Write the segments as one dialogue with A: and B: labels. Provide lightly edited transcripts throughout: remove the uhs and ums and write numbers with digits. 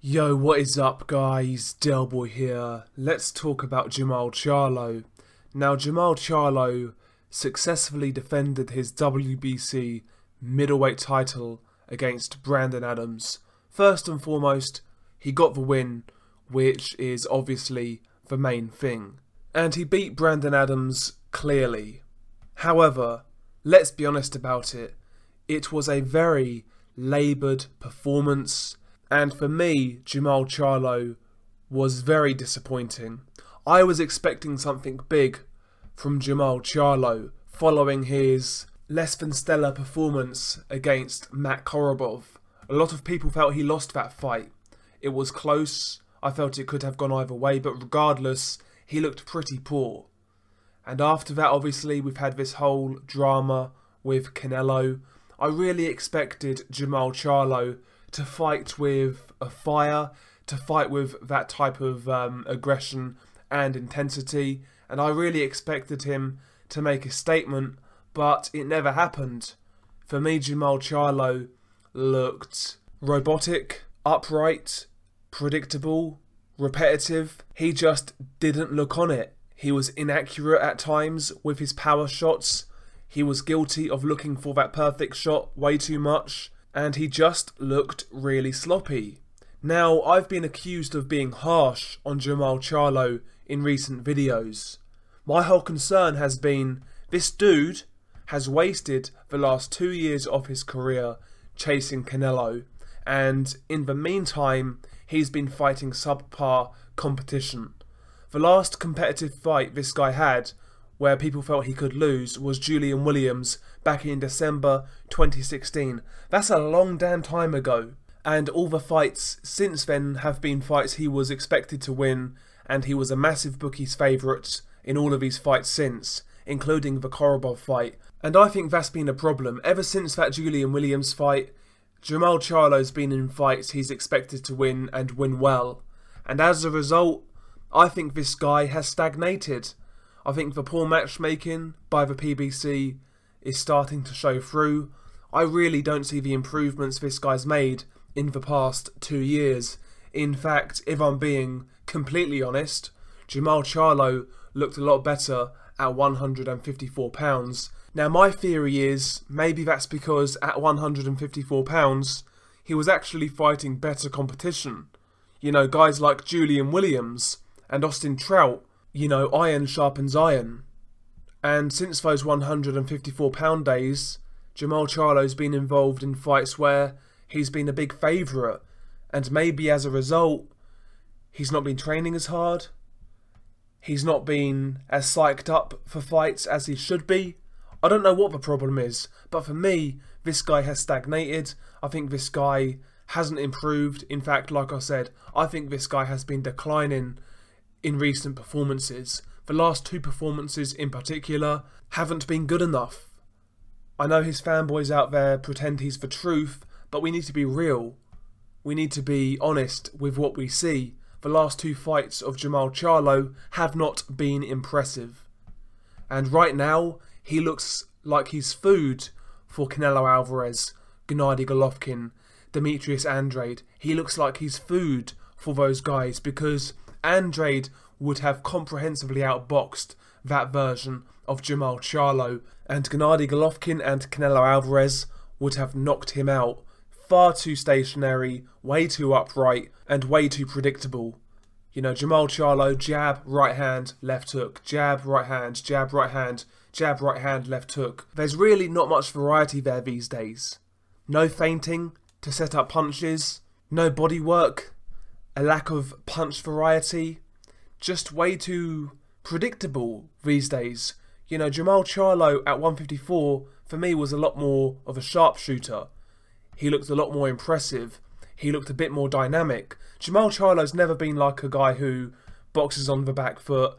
A: Yo, what is up guys, Delboy here. Let's talk about Jermall Charlo. Now Jermall Charlo successfully defended his WBC middleweight title against Brandon Adams. First and foremost, he got the win, which is obviously the main thing. And he beat Brandon Adams clearly. However, let's be honest about it, it was a very laboured performance. And for me, Jermall Charlo was very disappointing. I was expecting something big from Jermall Charlo following his less than stellar performance against Matt Korobov. A lot of people felt he lost that fight. It was close. I felt it could have gone either way, but regardless, he looked pretty poor. And after that, obviously, we've had this whole drama with Canelo. I really expected Jermall Charlo to fight with a fire, to fight with that type of aggression and intensity, and I really expected him to make a statement, but it never happened. For me, Jermall Charlo looked robotic, upright, predictable, repetitive. He just didn't look on it. He was inaccurate at times with his power shots. He was guilty of looking for that perfect shot way too much. And he just looked really sloppy. Now, I've been accused of being harsh on Jermall Charlo in recent videos. My whole concern has been, this dude has wasted the last 2 years of his career chasing Canelo, and in the meantime, he's been fighting subpar competition. The last competitive fight this guy had, where people felt he could lose, was Julian Williams back in December 2016. That's a long damn time ago. And all the fights since then have been fights he was expected to win, and he was a massive bookie's favourite in all of these fights since, including the Korobov fight. And I think that's been a problem. Ever since that Julian Williams fight, Jermall Charlo's been in fights he's expected to win and win well. And as a result, I think this guy has stagnated. I think the poor matchmaking by the PBC is starting to show through. I really don't see the improvements this guy's made in the past 2 years. In fact, if I'm being completely honest, Jermall Charlo looked a lot better at 154 pounds. Now my theory is, maybe that's because at 154 pounds, he was actually fighting better competition. You know, guys like Julian Williams and Austin Trout. You know, iron sharpens iron. And since those 154 pound days, Jermall Charlo's been involved in fights where he's been a big favourite, and maybe as a result, he's not been training as hard, he's not been as psyched up for fights as he should be. I don't know what the problem is, but for me, this guy has stagnated. I think this guy hasn't improved. In fact, like I said, I think this guy has been declining in recent performances. The last 2 performances in particular haven't been good enough. I know his fanboys out there pretend he's the truth, but we need to be real. We need to be honest with what we see. The last 2 fights of Jermall Charlo have not been impressive. And right now, he looks like he's food for Canelo Alvarez, Gennady Golovkin, Demetrius Andrade. He looks like he's food for those guys because Andrade would have comprehensively outboxed that version of Jermall Charlo, and Gennady Golovkin and Canelo Alvarez would have knocked him out. Far too stationary, way too upright, and way too predictable. You know, Jermall Charlo, jab, right hand, left hook, jab, right hand, jab, right hand, jab, right hand, left hook. There's really not much variety there these days. No feinting to set up punches, no body work, a lack of punch variety, just way too predictable these days. You know, Jermall Charlo at 154 for me was a lot more of a sharpshooter. He looked a lot more impressive. He looked a bit more dynamic. Jermall Charlo's never been like a guy who boxes on the back foot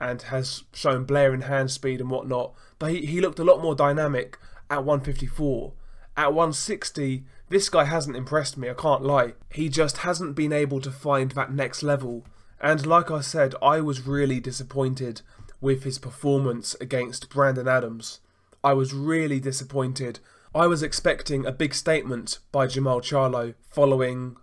A: and has shown blaring hand speed and whatnot, but he looked a lot more dynamic at 154. At 160, this guy hasn't impressed me, I can't lie. He just hasn't been able to find that next level. And like I said, I was really disappointed with his performance against Brandon Adams. I was really disappointed. I was expecting a big statement by Jermall Charlo following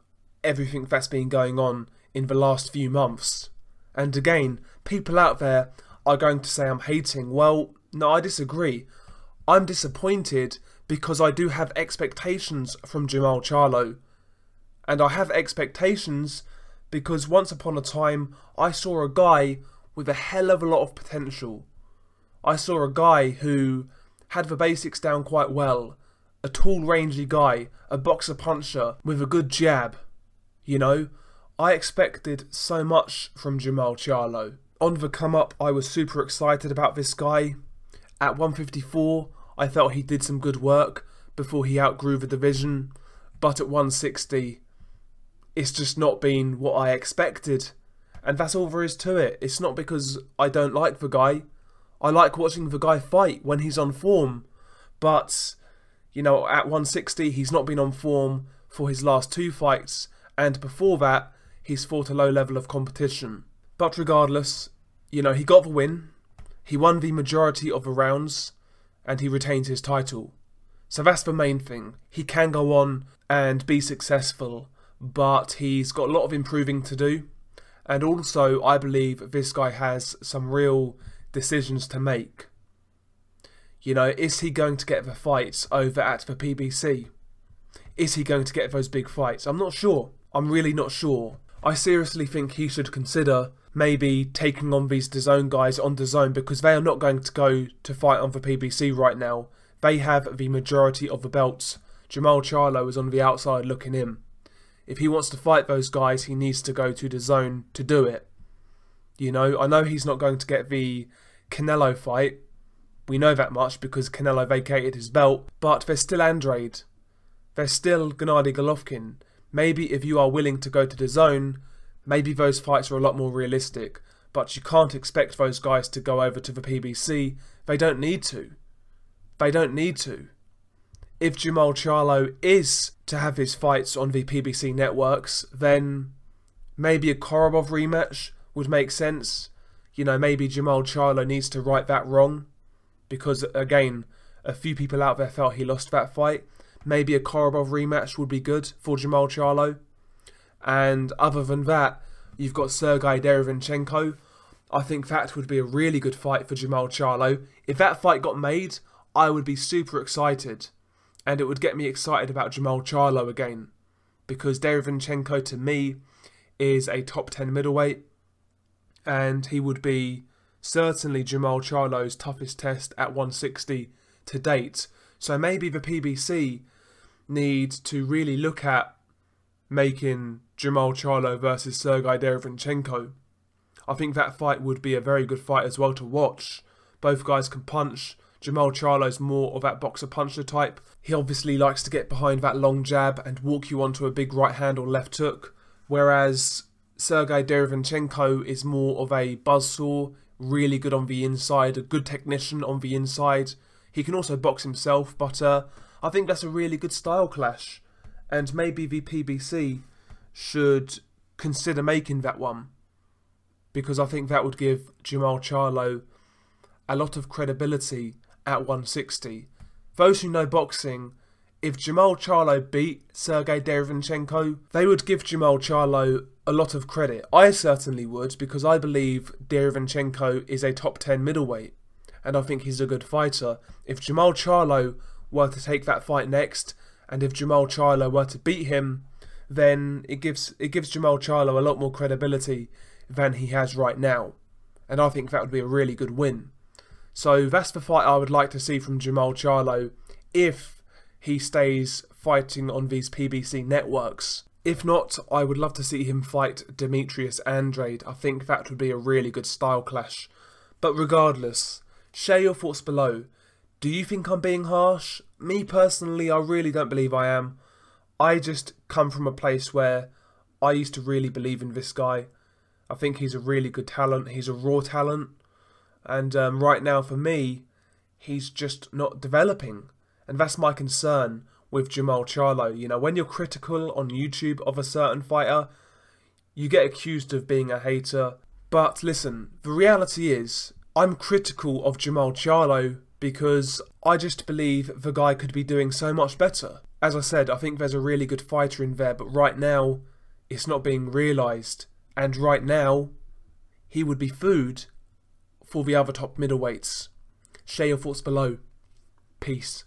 A: everything that's been going on in the last few months. And again, people out there are going to say I'm hating. Well, no, I disagree. I'm disappointed because I do have expectations from Jermall Charlo. And I have expectations because once upon a time I saw a guy with a hell of a lot of potential. I saw a guy who had the basics down quite well. A tall, rangy guy, a boxer puncher with a good jab. You know, I expected so much from Jermall Charlo. On the come up, I was super excited about this guy. At 154, I felt he did some good work before he outgrew the division. But at 160, it's just not been what I expected. And that's all there is to it. It's not because I don't like the guy. I like watching the guy fight when he's on form. But, you know, at 160, he's not been on form for his last 2 fights. And before that, he's fought a low level of competition. But regardless, you know, he got the win. He won the majority of the rounds. And he retained his title. So that's the main thing. He can go on and be successful. But he's got a lot of improving to do. And also, I believe this guy has some real decisions to make. You know, is he going to get the fights over at the PBC? Is he going to get those big fights? I'm not sure. I'm really not sure. I seriously think he should consider maybe taking on these DAZN guys on DAZN because they are not going to go to fight on the PBC right now. They have the majority of the belts. Jermall Charlo is on the outside looking in. If he wants to fight those guys, he needs to go to DAZN to do it. You know, I know he's not going to get the Canelo fight. We know that much because Canelo vacated his belt. But there's still Andrade. There's still Gennady Golovkin. Maybe if you are willing to go to DAZN, maybe those fights are a lot more realistic. But you can't expect those guys to go over to the PBC. They don't need to. They don't need to. If Jermall Charlo is to have his fights on the PBC networks, then maybe a Korobov rematch would make sense. You know, maybe Jermall Charlo needs to right that wrong. Because, again, a few people out there felt he lost that fight. Maybe a Korobov rematch would be good for Jermall Charlo. And other than that, you've got Sergey Derevinchenko. I think that would be a really good fight for Jermall Charlo. If that fight got made, I would be super excited. And it would get me excited about Jermall Charlo again. Because Derevinchenko, to me, is a top 10 middleweight. And he would be certainly Jermall Charlo's toughest test at 160 to date. So maybe the PBC need to really look at making Jermall Charlo versus Sergey Derevinchenko. I think that fight would be a very good fight as well to watch. Both guys can punch. Jermall Charlo's more of that boxer puncher type. He obviously likes to get behind that long jab and walk you onto a big right hand or left hook. Whereas Sergey Derevinchenko is more of a buzzsaw, really good on the inside, a good technician on the inside. He can also box himself, but I think that's a really good style clash. And maybe the PBC should consider making that one. Because I think that would give Jermall Charlo a lot of credibility at 160. Those who know boxing, if Jermall Charlo beat Sergey Derevinchenko, they would give Jermall Charlo a lot of credit. I certainly would, because I believe Derevinchenko is a top 10 middleweight, and I think he's a good fighter. If Jermall Charlo were to take that fight next, and if Jermall Charlo were to beat him, then it gives Jermall Charlo a lot more credibility than he has right now. And I think that would be a really good win. So that's the fight I would like to see from Jermall Charlo if he stays fighting on these PBC networks. If not, I would love to see him fight Demetrius Andrade. I think that would be a really good style clash. But regardless, share your thoughts below. Do you think I'm being harsh? Me personally, I really don't believe I am. I just come from a place where I used to really believe in this guy. I think he's a really good talent. He's a raw talent. And right now, for me, he's just not developing. And that's my concern with Jermall Charlo. You know, when you're critical on YouTube of a certain fighter, you get accused of being a hater. But listen, the reality is, I'm critical of Jermall Charlo because I just believe the guy could be doing so much better. As I said, I think there's a really good fighter in there, but right now, it's not being realised. And right now, he would be food for the other top middleweights. Share your thoughts below. Peace.